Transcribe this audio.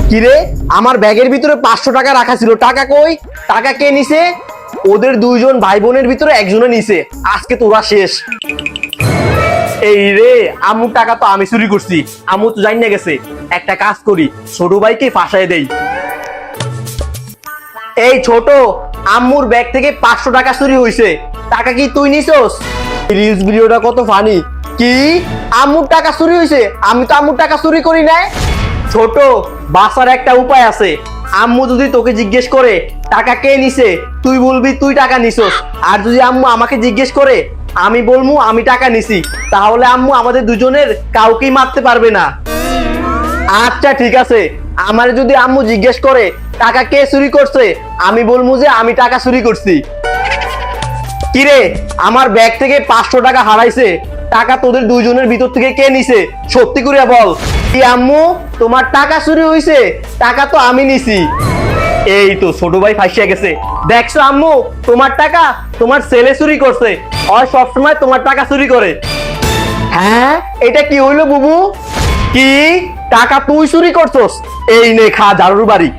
কিরে, আমার ব্যাগের ভিতরে 500 টাকা রাখা ছিল, টাকা কই? টাকা কে নিছে? ওদের দুইজন ভাই বোনের ভিতরে একজনে নিছে। আজকে তোরা শেষ। এই রে, আম্মুর টাকা তো আমি চুরি করছি। আম্মু তো জানি না গেছে। একটা কাজ করি, ছোট ভাইকে ফাঁসায় দেই। এই ছোট, আম্মুর ব্যাগ থেকে 500 টাকা চুরি হয়েছে। টাকা কি তুই নিছস? রিলস ভিডিওটা কত ফানি। কি, আম্মুর টাকা চুরি হয়েছে? আমি তো আম্মুর টাকা চুরি করি নাই। ছোট, বাঁচার একটা উপায় আছে। আম্মু যদি তোকে জিজ্ঞেস করে টাকা কে নিছে, তুই বলবি তুই টাকা নিছস। আর যদি আম্মু আমাকে জিজ্ঞেস করে, আমি বলবো আমি টাকা নিছি। তাহলে আম্মু আমাদের দুজনের কাউকেই মারতে পারবে না। আচ্ছা ঠিক আছে, আমার যদি আম্মু জিজ্ঞেস করে টাকা কে চুরি করছে, আমি বলবো যে আমি টাকা চুরি করছি। কিরে, আমার ব্যাগ থেকে 500 টাকা হারাইছে। টাকা তোদের দুইজনের ভিতর থেকে কে নিছে? সত্যি করে বল। কি আম্মু, তোমার টাকা চুরি হয়েছে? টাকা তো আমি নিছি। এই তো ছোট ভাই ফাঁসিয়া গেছে। দেখছো আম্মু, তোমার টাকা তোমার ছেলে চুরি করছে। ওই সবসময় তোমার টাকা চুরি করে। হ্যাঁ, এটা কি হইলো বুবু? কি, টাকা তুই চুরি করছস? এই নে খা ঝাড়ুর বাড়ি।